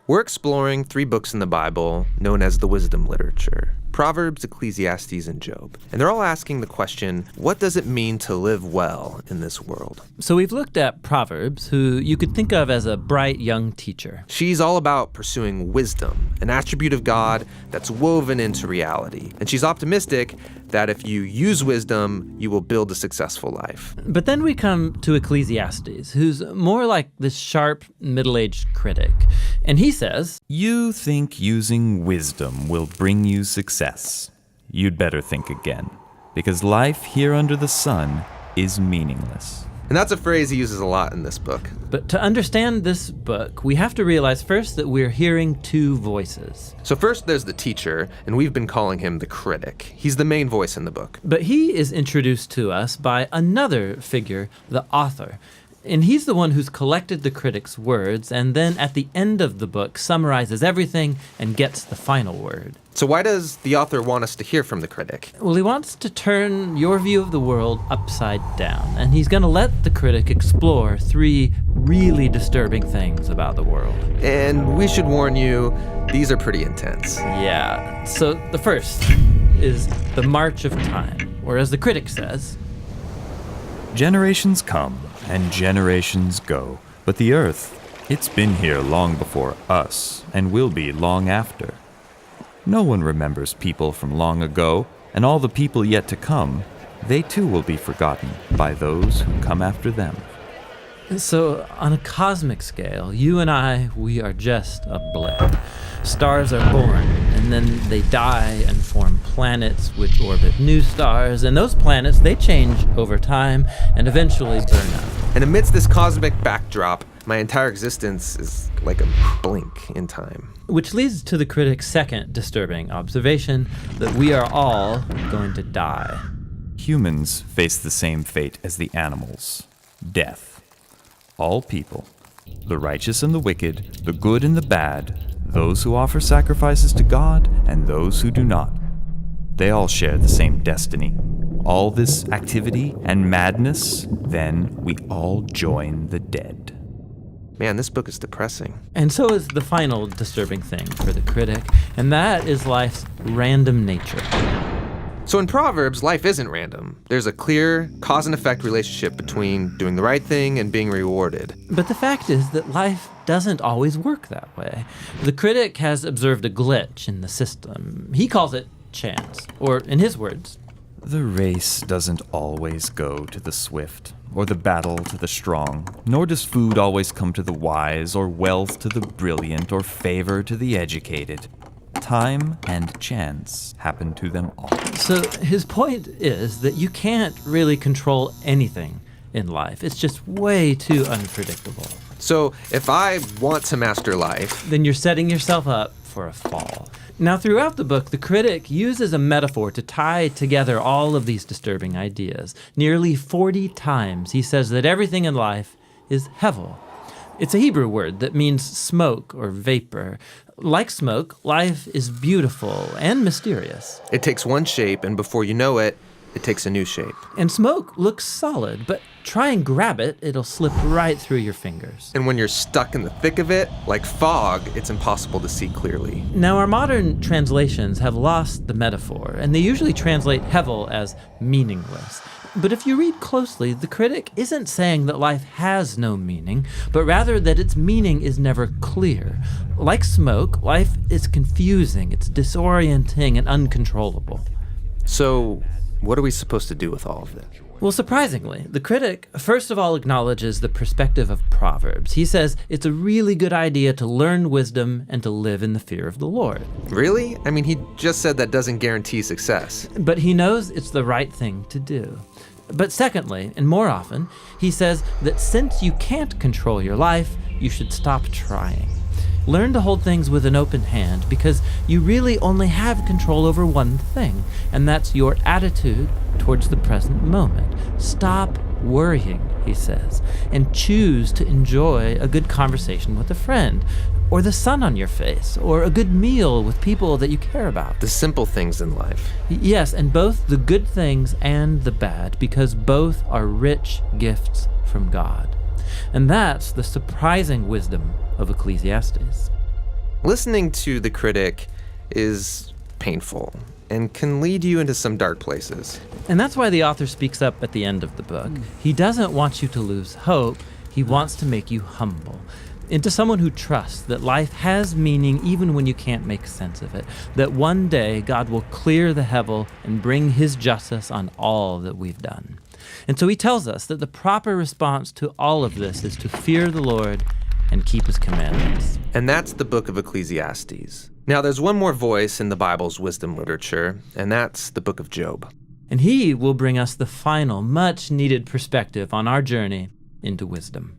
We're exploring 3 books in the Bible known as the wisdom literature: Proverbs, Ecclesiastes, and Job. And they're all asking the question, what does it mean to live well in this world? So we've looked at Proverbs, who you could think of as a bright young teacher. She's all about pursuing wisdom, an attribute of God that's woven into reality. And she's optimistic that if you use wisdom, you will build a successful life. But then we come to Ecclesiastes, who's more like this sharp, middle-aged critic. And he says, "You think using wisdom will bring you success. You'd better think again, because life here under the sun is meaningless." And that's a phrase he uses a lot in this book. But to understand this book, we have to realize first that we're hearing 2 voices. So first there's the teacher, and we've been calling him the critic. He's the main voice in the book. But he is introduced to us by another figure, the author. And he's the one who's collected the critic's words, and then at the end of the book summarizes everything and gets the final word. So why does the author want us to hear from the critic? Well, he wants to turn your view of the world upside down, and he's going to let the critic explore 3 really disturbing things about the world. And we should warn you, these are pretty intense. Yeah, so the first is the march of time, or as the critic says, Generations come and generations go, but the earth, it's been here long before us and will be long after. No one remembers people from long ago, and all the people yet to come, they too will be forgotten by those who come after them. So on a cosmic scale, you and I, we are just a blip. Stars are born, and then they die and form planets which orbit new stars, and those planets, they change over time and eventually burn up. And amidst this cosmic backdrop, my entire existence is like a blink in time. Which leads to the critic's second disturbing observation, that we are all going to die. Humans face the same fate as the animals: death. All people, the righteous and the wicked, the good and the bad, those who offer sacrifices to God and those who do not, they all share the same destiny. All this activity and madness, then we all join the dead. Man, this book is depressing. And so is the final disturbing thing for the critic, and that is life's random nature. So in Proverbs, life isn't random. There's a clear cause and effect relationship between doing the right thing and being rewarded. But the fact is that life doesn't always work that way. The critic has observed a glitch in the system. He calls it chance, or in his words, The race doesn't always go to the swift, or the battle to the strong, nor does food always come to the wise, or wealth to the brilliant, or favor to the educated. Time and chance happen to them all. So his point is that you can't really control anything in life. It's just way too unpredictable. So if I want to master life, Then you're setting yourself up for a fall. Now, throughout the book, the critic uses a metaphor to tie together all of these disturbing ideas. Nearly 40 times he says that everything in life is hevel. It's a Hebrew word that means smoke or vapor. Like smoke, life is beautiful and mysterious. it takes one shape, and before you know it, it takes a new shape. And smoke looks solid, but try and grab it, it'll slip right through your fingers. And when you're stuck in the thick of it, like fog, it's impossible to see clearly. Now, our modern translations have lost the metaphor, and they usually translate hevel as meaningless. But if you read closely, the critic isn't saying that life has no meaning, but rather that its meaning is never clear. Like smoke, life is confusing, it's disorienting and uncontrollable. So what are we supposed to do with all of it? Well, surprisingly, the critic first of all acknowledges the perspective of Proverbs. He says it's a really good idea to learn wisdom and to live in the fear of the Lord. Really? I mean, he just said that doesn't guarantee success. But he knows it's the right thing to do. But secondly, and more often, he says that since you can't control your life, you should stop trying. Learn to hold things with an open hand, because you really only have control over one thing, and that's your attitude towards the present moment. Stop worrying, he says, and choose to enjoy a good conversation with a friend, or the sun on your face, or a good meal with people that you care about. The simple things in life. Yes, and both the good things and the bad, because both are rich gifts from God. And that's the surprising wisdom of Ecclesiastes. Listening to the critic is painful and can lead you into some dark places. And that's why the author speaks up at the end of the book. He doesn't want you to lose hope. He wants to make you humble into someone who trusts that life has meaning even when you can't make sense of it, that one day God will clear the hevel and bring his justice on all that we've done. And so he tells us that the proper response to all of this is to fear the Lord and keep his commandments. And that's the book of Ecclesiastes. Now, there's one more voice in the Bible's wisdom literature, and that's the book of Job. And he will bring us the final, much-needed perspective on our journey into wisdom.